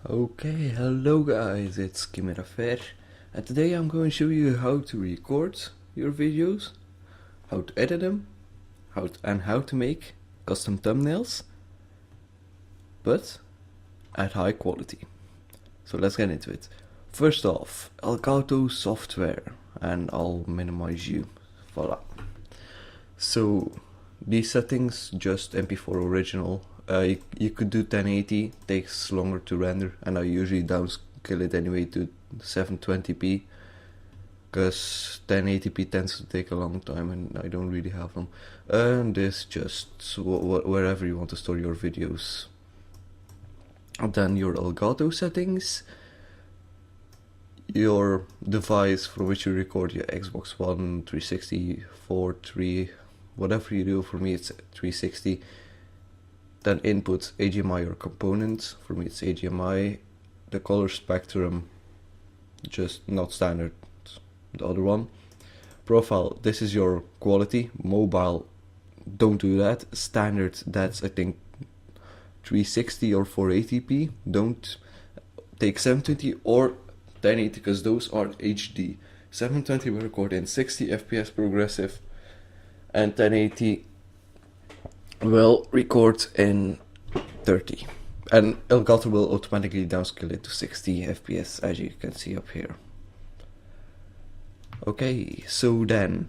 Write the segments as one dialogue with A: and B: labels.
A: Okay, hello guys, it's Kimirafer, and today I'm going to show you how to record your videos, how to edit them, how to make custom thumbnails, but at high quality. So let's get into it. First off, Elgato software, and I'll minimize you. Voila. So these settings, just MP4 original. You could do 1080, takes longer to render, and I usually downscale it anyway to 720p, because 1080p tends to take a long time and I don't really have them. And this just wherever you want to store your videos. And then your Elgato settings, your device from which you record your Xbox One, 360, 4, 3, whatever you do. For me it's 360. Then input HDMI or components. For me it's HDMI. The color spectrum, just not standard, the other one. Profile, this is your quality. Mobile, don't do that. Standard, that's I think 360 or 480p. Don't take 720 or 1080 because those are HD. 720 will record in 60 FPS progressive, and 1080 will record in 30, and Elgato will automatically downscale it to 60 FPS, as you can see up here. Okay, so then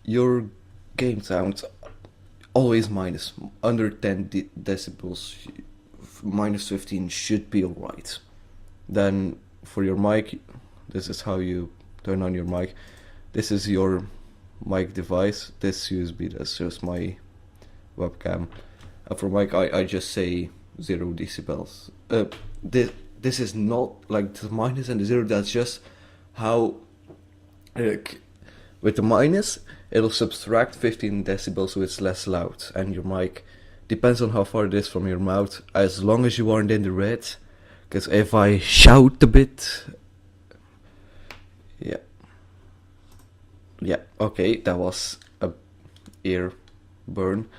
A: your game sound always minus under 10 decibels, minus 15 should be alright. Then for your mic, this is how you turn on your mic. This is your mic device. This USB, that's just my webcam. And for mic, I just say 0 decibels. This is not like the minus and the 0, that's just how, with the minus, it'll subtract 15 decibels, so it's less loud. And your mic depends on how far it is from your mouth, as long as you aren't in the red. Because if I shout a bit, yeah, okay, that was a ear burn.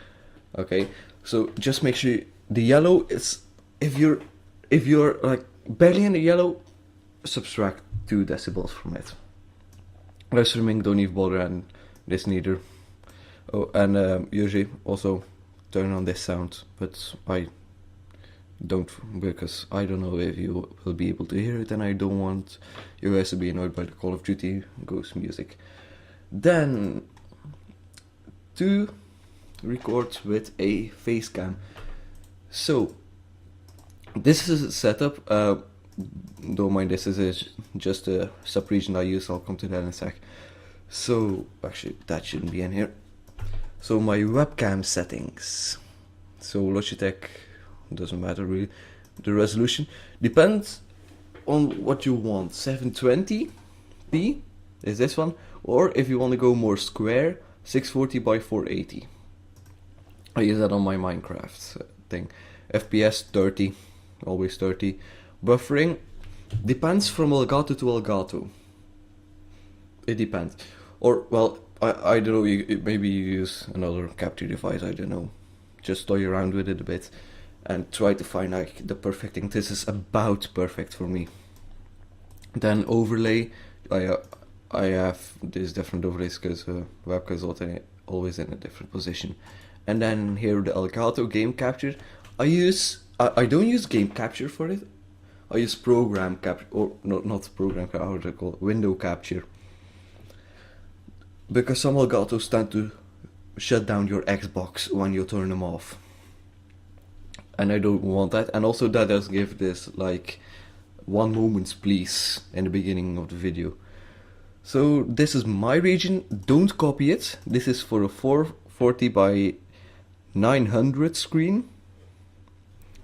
A: Okay, so just make sure the yellow is, if you're like barely in the yellow, subtract 2 decibels from it. Rest remaining, don't even bother, and this neither. Oh, and usually also turn on this sound, but I don't, because I don't know if you will be able to hear it, and I don't want you guys to be annoyed by the Call of Duty ghost music. Then to record with a face cam. So this is a setup. Don't mind, this is just a sub-region I use. I'll come to that in a sec. So actually that shouldn't be in here. So my webcam settings. So Logitech, doesn't matter really. The resolution depends on what you want. 720p is this one, or if you want to go more square, 640 by 480. I use that on my Minecraft thing. FPS 30, always 30. Buffering depends from Elgato to Elgato. It depends. Or, well, I don't know, maybe you use another capture device, I don't know. Just toy around with it a bit and try to find like the perfect thing. This is about perfect for me. Then overlay, I have these different overlays because webcam is always in a different position. And then here the Elgato game capture. I don't use game capture for it. I use program capture, or no, not program capture, how do I call it? Window capture. Because some Elgatos tend to shut down your Xbox when you turn them off. And I don't want that. And also that does give this like 1 moment please in the beginning of the video. So this is my region, don't copy it. This is for a 440 by 900 screen,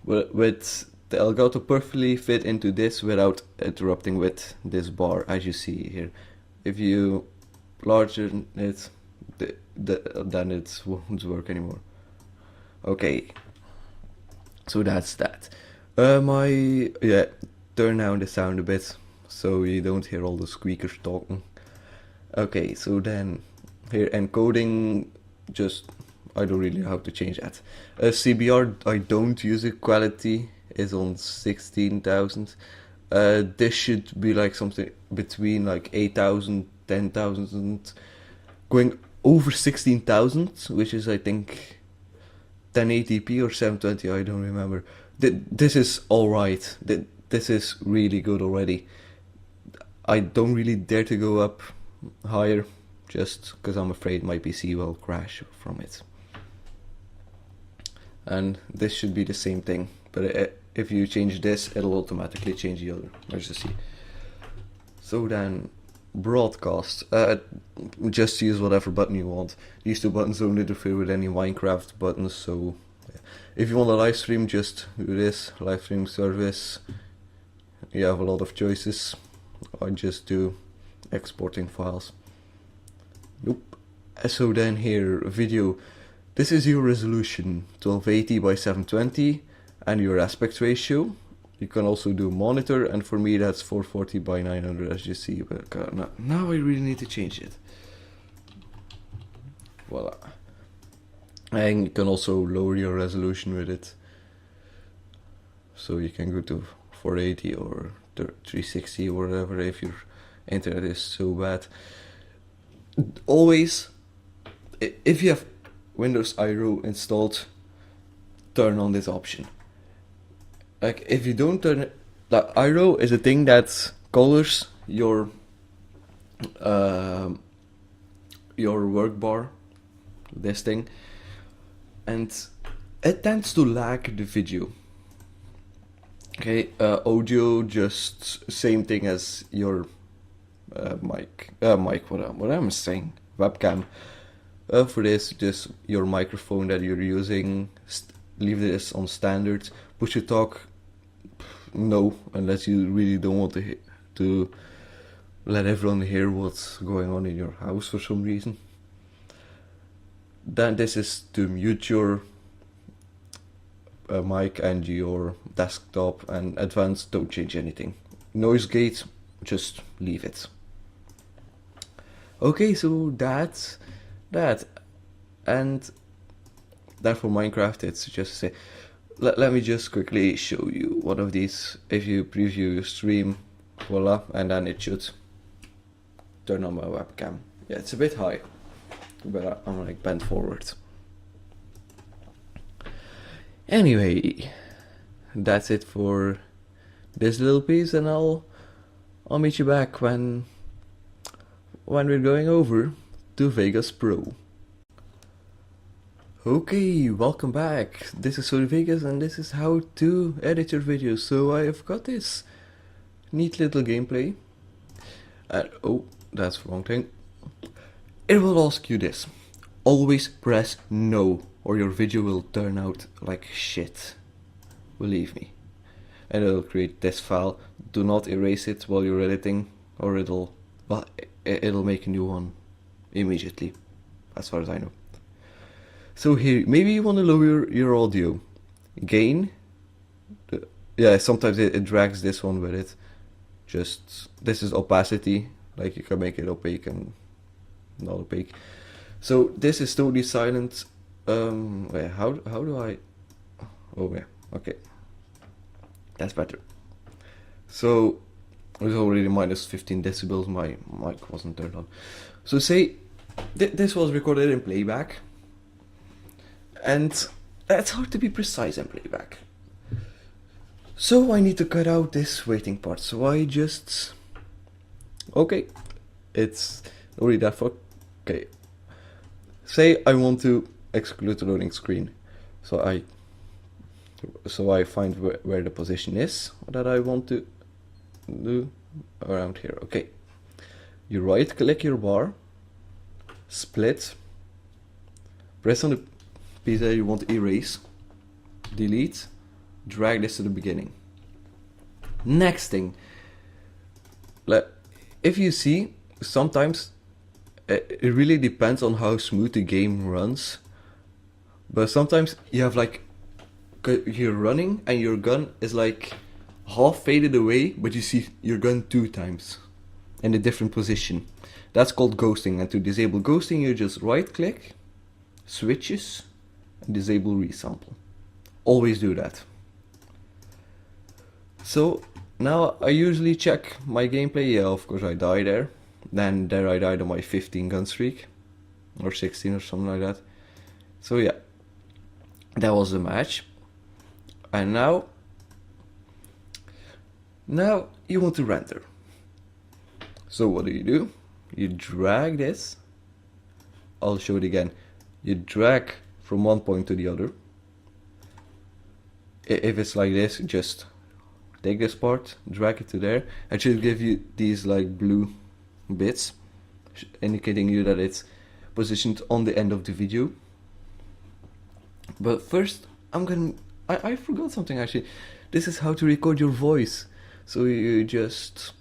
A: with the Elgato perfectly fit into this without interrupting with this bar, as you see here. If you larger it, then it won't work anymore. Okay, so that's that. Turn down the sound a bit so you don't hear all the squeakers talking. Okay, so then here encoding, just I don't really know how to change that. CBR, I don't use it. Quality, is on 16,000. This should be like something between like 8,000, 10,000, going over 16,000, which is I think 1080p or 720, I don't remember. This is alright. This is really good already. I don't really dare to go up higher, just because I'm afraid my PC will crash from it. And this should be the same thing, but if you change this, it'll automatically change the other. Let's just see. So then, broadcast. Just use whatever button you want. These two buttons don't interfere with any Minecraft buttons, so yeah. If you want a live stream, just do this, live stream service. You have a lot of choices. I just do exporting files. Nope. So then here, video. This is your resolution, 1280 by 720, and your aspect ratio. You can also do monitor, and for me that's 440 by 900, as you see. But now I really need to change it. Voila. And you can also lower your resolution with it. So you can go to 480 or 360 or whatever if your internet is so bad. Always, if you have Windows IRO installed, turn on this option. Like if you don't turn it, the IRO is a thing that colors your work bar, this thing, and it tends to lag the video. Okay, audio, just same thing as your mic. What am I saying? Webcam. For this, just your microphone that you're using, leave this on standard. Push to talk, no, unless you really don't want to let everyone hear what's going on in your house for some reason. Then this is to mute your mic and your desktop, and advanced, don't change anything. Noise gate, just leave it. Okay, so that's that, and that for Minecraft, it's just to say, let me just quickly show you one of these. If you preview your stream, voila, and then it should turn on my webcam. Yeah, it's a bit high, but I'm like bent forward. Anyway, that's it for this little piece, and I'll meet you back when we're going over to Vegas Pro. Okay, welcome back. This is Sony Vegas, and this is how to edit your videos. So I've got this neat little gameplay. And oh, that's the wrong thing. It will ask you this. Always press no, or your video will turn out like shit. Believe me. And it'll create this file. Do not erase it while you're editing, or it'll make a new one immediately, as far as I know. So here, maybe you want to lower your audio gain. Yeah, sometimes it drags this one with it. Just, this is opacity, like you can make it opaque and not opaque. So this is totally silent. Wait, how do I? Oh yeah, okay, that's better. So it's already minus 15 decibels. My mic wasn't turned on. So say this was recorded in playback. And it's hard to be precise in playback. So I need to cut out this waiting part. So I just... Okay. It's already that far. Okay. Say I want to exclude the loading screen. So I find where the position is that I want to do around here. Okay. You right click your bar. Split. Press on the piece that you want to erase, delete, drag this to the beginning. Next thing, if you see, sometimes it really depends on how smooth the game runs, but sometimes you have like, you're running and your gun is like half faded away, but you see your gun 2 times in a different position. That's called ghosting, and to disable ghosting you just right click, switches, and disable resample. Always do that. So now I usually check my gameplay. Yeah, of course I die there. Then there I died on my 15 gun streak, or 16 or something like that. So yeah, that was the match. And now you want to render. So what do? You drag this. I'll show it again. You drag from one point to the other. If it's like this, just take this part, drag it to there. It should give you these like blue bits, indicating you that it's positioned on the end of the video. But first, I forgot something actually. This is how to record your voice. So you just,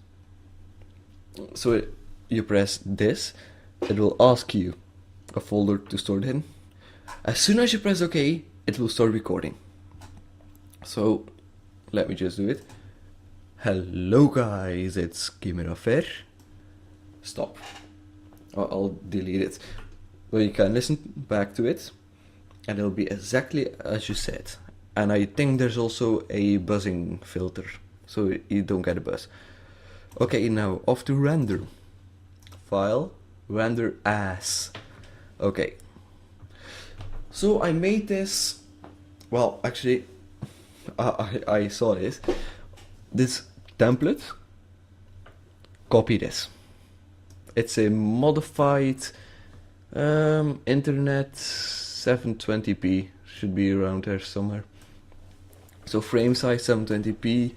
A: you press this, it will ask you a folder to store it in. As soon as you press OK, it will start recording. So let me just do it. Hello guys, it's Kimirafer. Stop. I'll delete it. Well, you can listen back to it, and it'll be exactly as you said. And I think there's also a buzzing filter, so you don't get a buzz. Okay, now off to render. File, render as. Okay. So I made this, well actually, I saw this template. Copy this. It's a modified internet 720p, should be around there somewhere. So frame size 720p,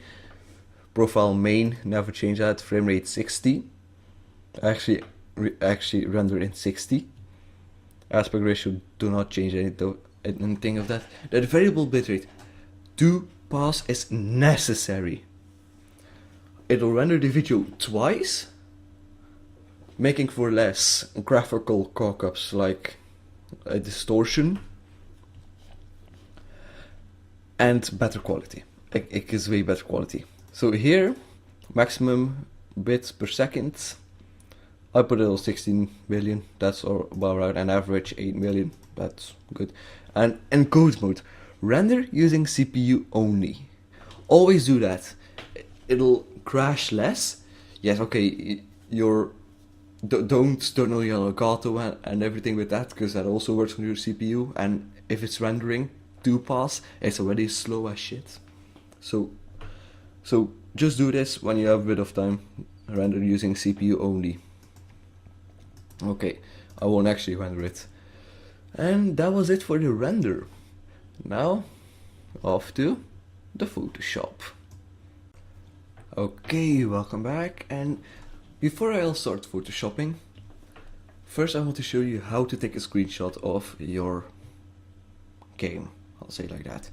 A: profile main, never change that, frame rate 60, actually render in 60, aspect ratio, do not change anything of that. The variable bitrate, 2 pass is necessary. It'll render the video twice, making for less graphical cock-ups like a distortion, and better quality. It gives way better quality. So here, maximum bits per second, I put it on 16 million, that's about right, and average 8 million, that's good. And encode mode, render using CPU only. Always do that. It'll crash less. Yes, okay, don't know your Elgato and everything with that, because that also works on your CPU, and if it's rendering 2 pass, it's already slow as shit. So just do this when you have a bit of time. Render using CPU only. Okay, I won't actually render it. And that was it for the render. Now, off to the Photoshop. Okay, welcome back, and before I'll start photoshopping, first I want to show you how to take a screenshot of your game, I'll say it like that.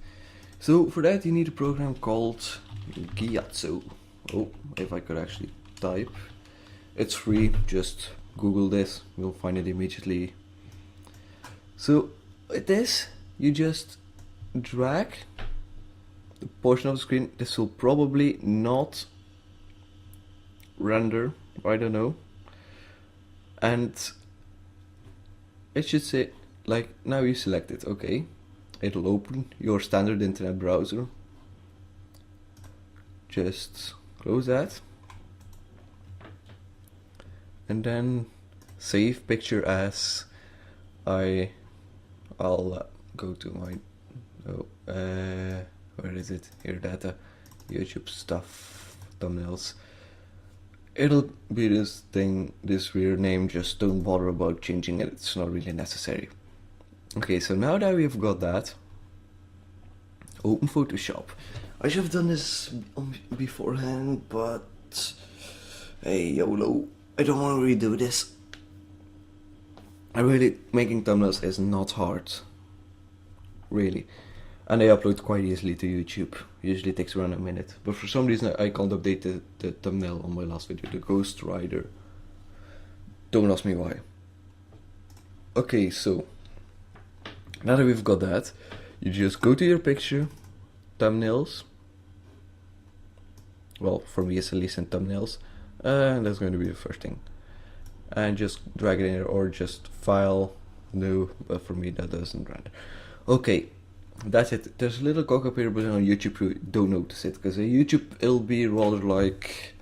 A: So for that you need a program called Gyatso. Oh, if I could actually type. It's free, just Google this, you'll find it immediately. So with this, you just drag the portion of the screen. This will probably not render, I don't know, and it should say, like, now you select it, okay, it'll open your standard internet browser. Just close that, and then save picture as. I'll go to my where is it here, data, YouTube stuff, thumbnails. It'll be this thing, this weird name, just don't bother about changing it, it's not really necessary. Okay, so now that we've got that, open Photoshop. I should have done this beforehand, but hey, YOLO, I don't want to redo this. Really, making thumbnails is not hard, really. And they upload quite easily to YouTube. Usually takes around a minute. But for some reason I can't update the thumbnail on my last video, the Ghost Rider. Don't ask me why. Okay, so now that we've got that, you just go to your picture, thumbnails. Well, for me it's at least in thumbnails. And that's going to be the first thing. And just drag it in there, or just file, new, but for me that doesn't render. Okay. That's it. There's a little cock up here, but on YouTube you don't notice it, because on YouTube it'll be rather like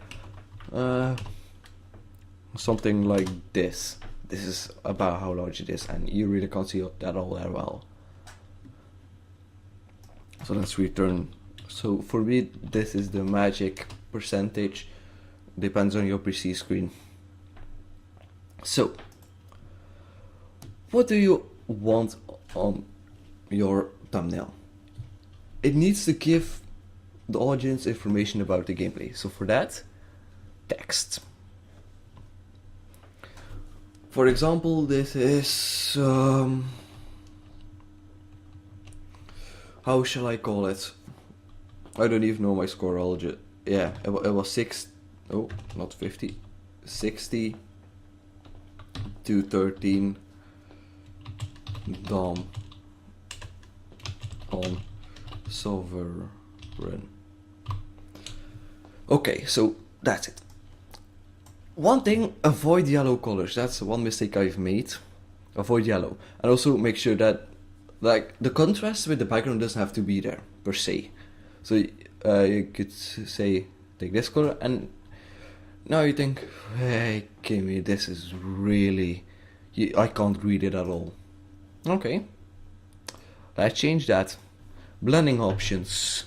A: something like this. This is about how large it is, and you really can't see that all that well. So let's return. So for me, this is the magic percentage. Depends on your PC screen. So, what do you want on your thumbnail? It needs to give the audience information about the gameplay. So for that, text. For example, this is how shall I call it? I don't even know my score. Yeah, it was 6. Oh, not 50. 60 to 13. Dom on sovereign. Okay, so that's it. One thing, avoid yellow colors. That's one mistake I've made. Avoid yellow. And also make sure that like the contrast with the background doesn't have to be there per se. So you could say take this color, and now you think, hey Kimmy, this is really, I can't read it at all. Okay, let's change that. Blending options.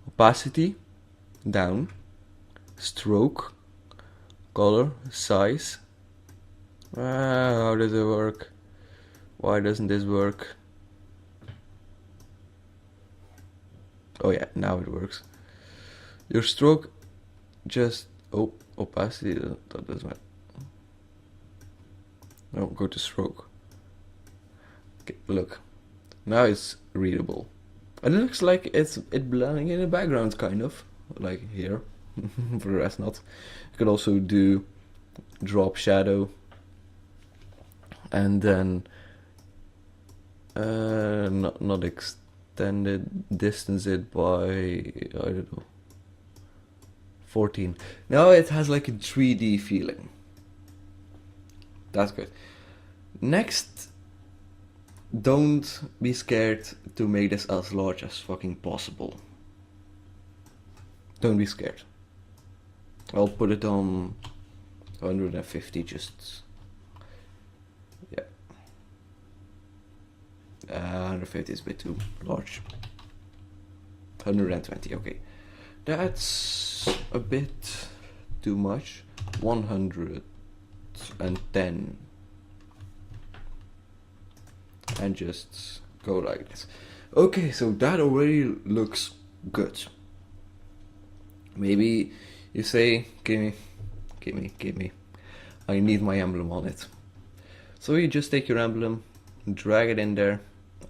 A: Opacity down, stroke, color, size. How does it work? Why doesn't this work? Oh yeah, now it works. Your stroke, just opacity. That doesn't matter. No, go to stroke. Okay, look, now it's readable. And it looks like it's blending in the background, kind of like here. For the rest, not. You could also do drop shadow, and then not extended, distance it by, I don't know, 14. Now it has like a 3D feeling. That's good. Next, don't be scared to make this as large as fucking possible. Don't be scared. I'll put it on 150, just, yeah. 150 is a bit too large. 120, okay. That's a bit too much. 110. And just go like this. Okay, so that already looks good. Maybe you say, give me. I need my emblem on it. So you just take your emblem, drag it in there,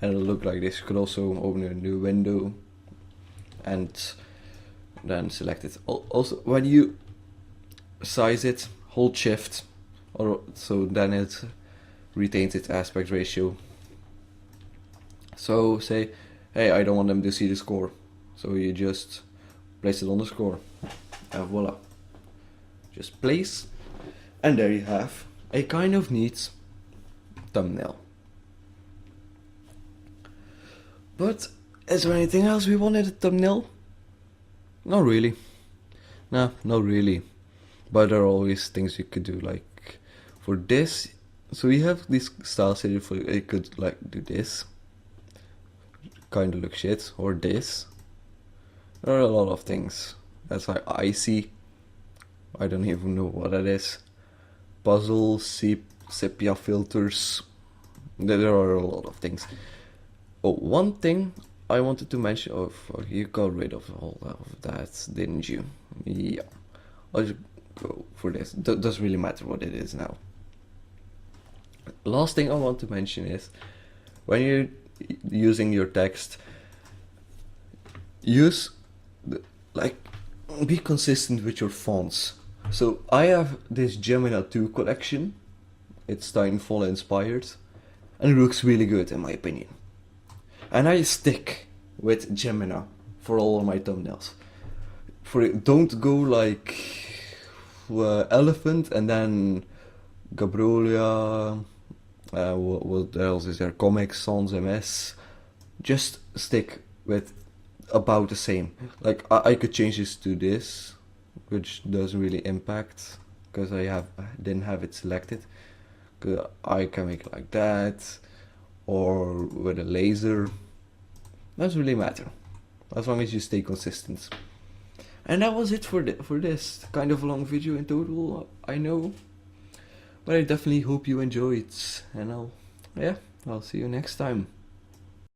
A: and it'll look like this. You could also open a new window and then select it. Also, when you size it, hold shift, or so then it retains its aspect ratio. So say, hey, I don't want them to see the score. So you just place it on the score. And voila. Just place. And there you have a kind of neat thumbnail. But is there anything else we wanted a thumbnail? Not really. Nah, not really. But there are always things you could do, like for this. So we have this style set for you could like do this. Kinda look shit, or this. There are a lot of things. That's like icy. I don't even know what that is. Puzzle, sepia filters. There are a lot of things. Oh, one thing I wanted to mention. Oh, fuck, you got rid of all of that, didn't you? Yeah. I'll just go for this. Doesn't really matter what it is now. Last thing I want to mention is when you're using your text, be consistent with your fonts. So I have this Gemini 2 collection. It's Titanfall inspired, and it looks really good in my opinion. And I stick with Gemini for all of my thumbnails. Don't go like Elephant and then Gabrolia. What else is there? Comics Sans MS. just stick with about the same. Like I could change this to this, which doesn't really impact because I didn't have it selected. 'Cause I can make it like that, or with a laser. Doesn't really matter, as long as you stay consistent. And that was it for this kind of long video in total, I know, but I definitely hope you enjoyed, and I'll see you next time.